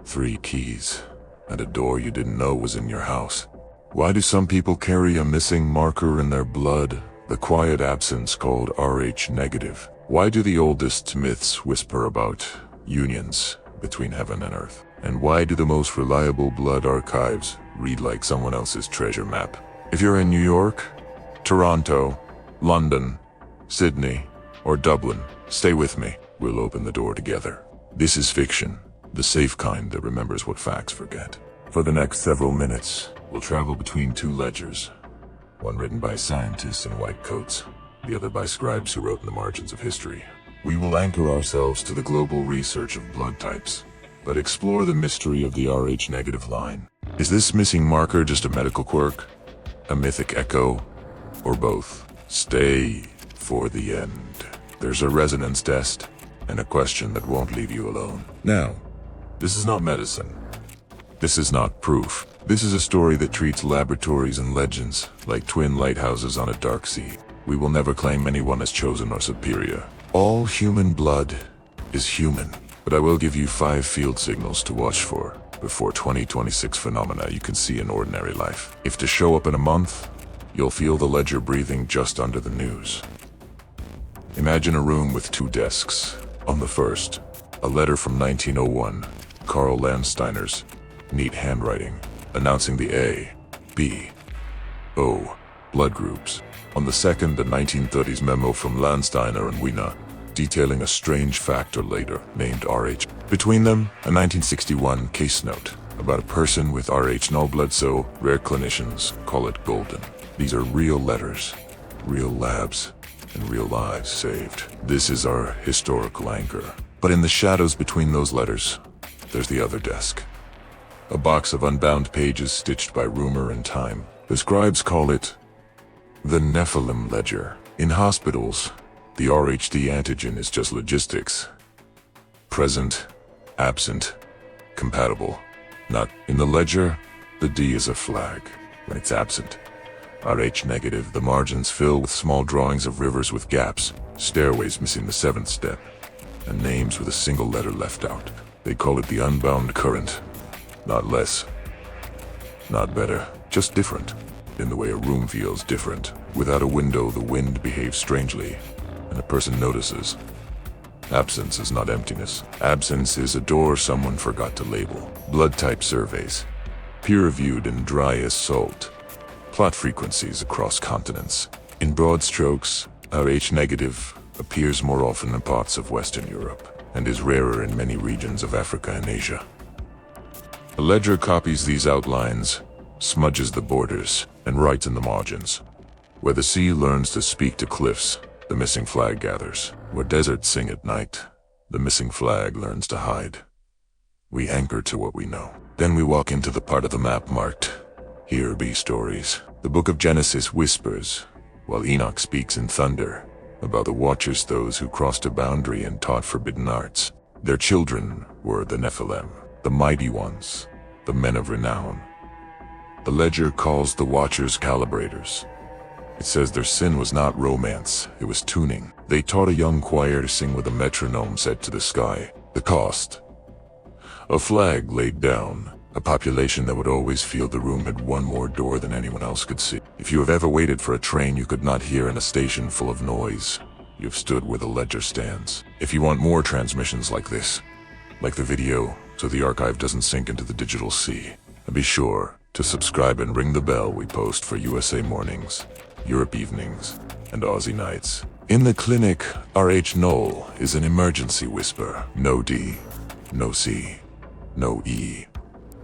3 keys, and a door you didn't know was in your house. Why do some people carry a missing marker in their blood, the quiet absence called Rh negative? Why do the oldest myths whisper about unions between heaven and earth? And why do the most reliable blood archives read like someone else's treasure map? If you're in New York, Toronto, London, Sydney, or Dublin, stay with me. We'll open the door together. This is fiction, the safe kind that remembers what facts forget. For the next several minutes, we'll travel between 2 ledgers, one written by scientists in white coats, the other by scribes who wrote in the margins of history. We will anchor ourselves to the global research of blood types, but explore the mystery of the Rh negative line. Is this missing marker just a medical quirk, a mythic echo, or both? Stay for the end. There's a resonance test, and a question that won't leave you alone. Now, this is not medicine. This is not proof. This is a story that treats laboratories and legends like twin lighthouses on a dark sea. We will never claim anyone as chosen or superior. All human blood is human, but I will give you 5 field signals to watch for before 2026 phenomena you can see in ordinary life. If to show up in a month, you'll feel the ledger breathing just under the news. Imagine a room with 2 desks. On the first, a letter from 1901, Karl Landsteiner's neat handwriting, announcing the A, B, O blood groups. On the second, a 1930s memo from Landsteiner and Wiener, detailing a strange factor later named Rh. Between them, a 1961 case note about a person with Rh null blood, so rare clinicians call it golden. These are real letters, real labs, and real lives saved. This is our historical anchor. But in the shadows between those letters, there's the other desk. A box of unbound pages stitched by rumor and time. The scribes call it the Nephilim ledger. In hospitals, the RHD antigen is just logistics. Present, absent, compatible. Not in the ledger, the D is a flag. When it's absent, Rh negative, the margins fill with small drawings of rivers with gaps, stairways missing the 7th step, and names with a single letter left out. They call it the unbound current. Not less, not better, just different. In the way a room feels different. Without a window, the wind behaves strangely, and a person notices. Absence is not emptiness. Absence is a door someone forgot to label. Blood type surveys, peer-reviewed and dry as salt. Plot frequencies across continents. In broad strokes, Rh negative appears more often in parts of Western Europe, and is rarer in many regions of Africa and Asia. A ledger copies these outlines, smudges the borders, and writes in the margins. Where the sea learns to speak to cliffs, the missing flag gathers. Where deserts sing at night, the missing flag learns to hide. We anchor to what we know. Then we walk into the part of the map marked, "Here be stories." The book of Genesis whispers, while Enoch speaks in thunder, about the watchers, those who crossed a boundary and taught forbidden arts. Their children were the Nephilim, the mighty ones, the men of renown. The ledger calls the watchers calibrators. It says their sin was not romance, it was tuning. They taught a young choir to sing with a metronome set to the sky. The cost: a flag laid down, a population that would always feel the room had one more door than anyone else could see. If you have ever waited for a train you could not hear in a station full of noise, you've stood where the ledger stands. If you want more transmissions like this, like the video, so the archive doesn't sink into the digital sea, be sure to subscribe and ring the bell. We post for USA mornings, Europe evenings, and Aussie nights. In the clinic, Rh null is an emergency whisper. No D, no C, no E,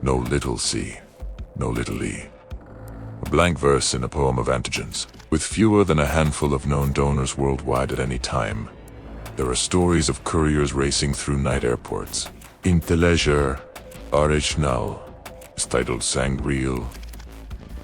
no little c, no little e. A blank verse in a poem of antigens. With fewer than a handful of known donors worldwide at any time, there are stories of couriers racing through night airports. In the ledger, Rh null is titled Sangreal,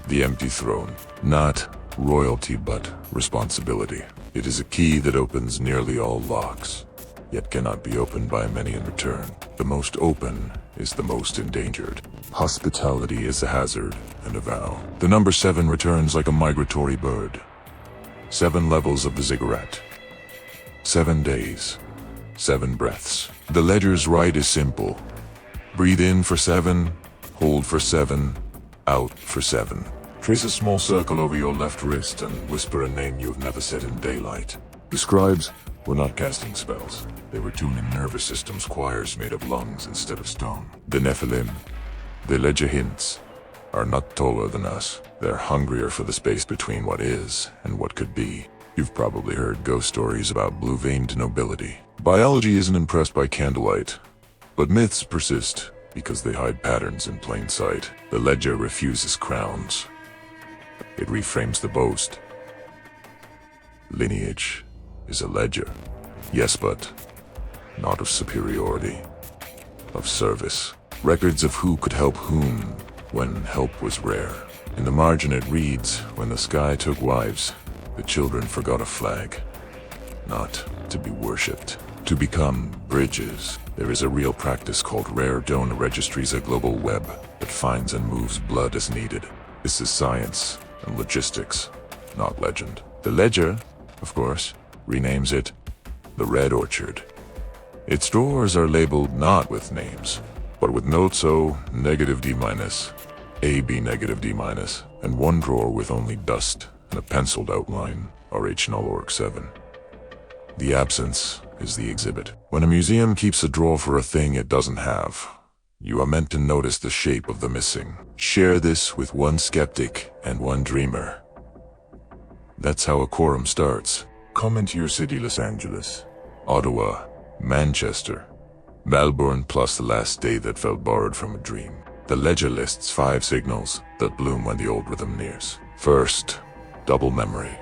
the empty throne. Not royalty, but responsibility. It is a key that opens nearly all locks, yet cannot be opened by many in return. The most open is the most endangered. Hospitality is a hazard and a vow. The number 7 returns like a migratory bird. 7 levels of the ziggurat. 7 days. 7 breaths. The ledger's rite is simple. Breathe in for 7, hold for 7, out for 7. Trace a small circle over your left wrist and whisper a name you have never said in daylight. The scribes were not casting spells. They were tuning nervous systems choirs made of lungs instead of stone. The Nephilim, the ledger hints, are not taller than us. They're hungrier for the space between what is and what could be. You've probably heard ghost stories about blue-veined nobility. Biology isn't impressed by candlelight, but myths persist because they hide patterns in plain sight. The ledger refuses crowns. It reframes the boast. Lineage is a ledger. Yes, but not of superiority, of service. Records of who could help whom when help was rare. In the margin it reads, when the sky took wives, the children forgot a flag. Not to be worshipped, to become bridges. There is a real practice called rare donor registries, a global web that finds and moves blood as needed. This is science and logistics, not legend. The ledger, of course, renames it the Red Orchard. Its drawers are labeled not with names, but with notes O -D-, AB -D-, and one drawer with only dust and a penciled outline, RH null org 7. The absence is the exhibit. When a museum keeps a drawer for a thing it doesn't have, you are meant to notice the shape of the missing. Share this with one skeptic and one dreamer. That's how a quorum starts. Come into your city: Los Angeles, Ottawa, Manchester, Melbourne, plus the last day that felt borrowed from a dream. The ledger lists 5 signals that bloom when the old rhythm nears. First, double memory.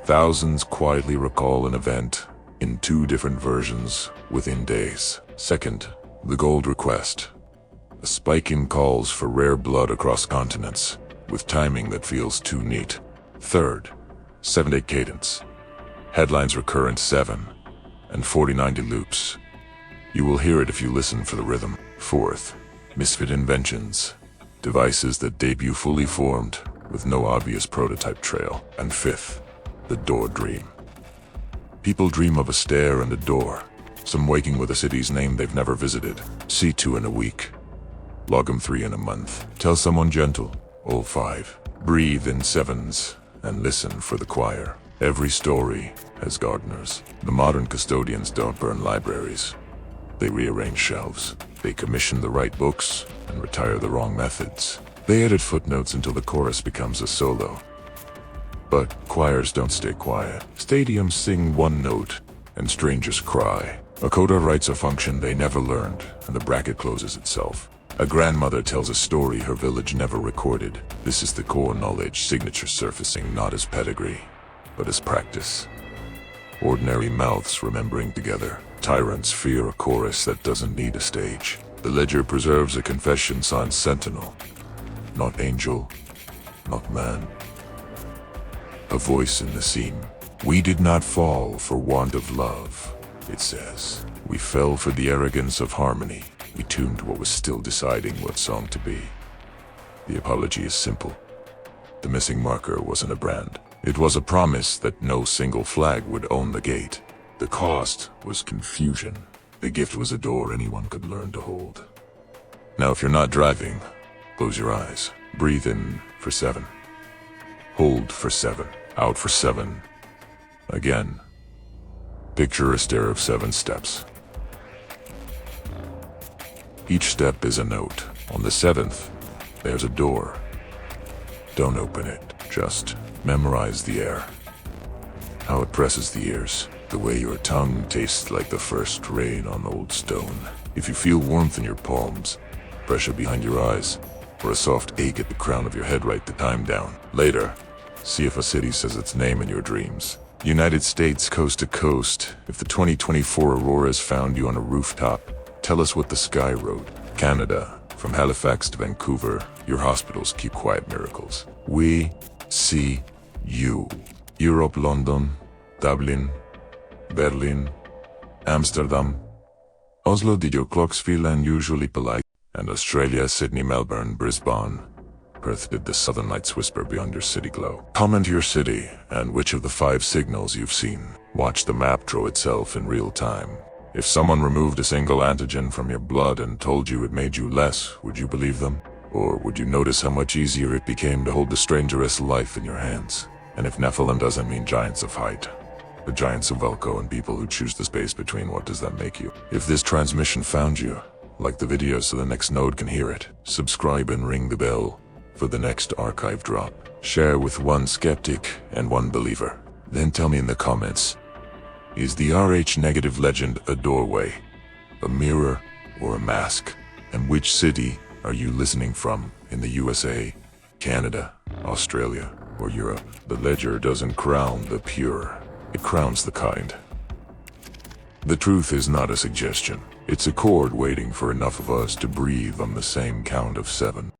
Thousands quietly recall an event in 2 different versions within days. Second, the gold request. A spike in calls for rare blood across continents, with timing that feels too neat. Third, 7-day cadence. Headlines recur in 7 and 40-90 loops. You will hear it if you listen for the rhythm. Fourth, misfit inventions. Devices that debut fully formed with no obvious prototype trail. And fifth, the door dream. People dream of a stair and a door, some waking with a city's name they've never visited. See 2 in a week. Log 'em 3 in a month. Tell someone gentle, all 5. Breathe in 7s and listen for the choir. Every story has gardeners. The modern custodians don't burn libraries. They rearrange shelves. They commission the right books and retire the wrong methods. They edit footnotes until the chorus becomes a solo. But choirs don't stay quiet. Stadiums sing one note and strangers cry. A coda writes a function they never learned and the bracket closes itself. A grandmother tells a story her village never recorded. This is the core knowledge signature surfacing not as pedigree, but as practice. Ordinary mouths remembering together. Tyrants fear a chorus that doesn't need a stage. The ledger preserves a confession signed Sentinel. Not angel, not man. A voice in the seam. We did not fall for want of love, it says. We fell for the arrogance of harmony. We tuned what was still deciding what song to be. The apology is simple. The missing marker wasn't a brand. It was a promise that no single flag would own the gate. The cost was confusion. The gift was a door anyone could learn to hold. Now if you're not driving, close your eyes. Breathe in for 7. Hold for 7. Out for 7. Again. Picture a stair of 7 steps. Each step is a note. On the 7th, there's a door. Don't open it. Just memorize the air. How it presses the ears. The way your tongue tastes like the first rain on old stone. If you feel warmth in your palms, pressure behind your eyes, or a soft ache at the crown of your head, write the time down. Later, see if a city says its name in your dreams. United States coast to coast. If the 2024 auroras found you on a rooftop, tell us what the sky wrote. Canada, from Halifax to Vancouver, your hospitals keep quiet miracles. We see you. Europe, London, Dublin, Berlin, Amsterdam. Oslo did your clocks feel unusually polite? And Australia, Sydney, Melbourne, Brisbane. Perth did the southern lights whisper beyond your city glow? Comment your city and which of the 5 signals you've seen. Watch the map draw itself in real time. If someone removed a single antigen from your blood and told you it made you less, would you believe them? Or would you notice how much easier it became to hold the stranger's life in your hands? And if Nephilim doesn't mean giants of height, but giants of Velko and people who choose the space between, what does that make you? If this transmission found you, like the video so the next node can hear it. Subscribe and ring the bell for the next archive drop. Share with one skeptic and one believer. Then tell me in the comments, is the RH negative legend a doorway, a mirror, or a mask? And which city are you listening from in the USA, Canada, Australia, or Europe? The ledger doesn't crown the pure, it crowns the kind. The truth is not a suggestion. It's a chord waiting for enough of us to breathe on the same count of 7.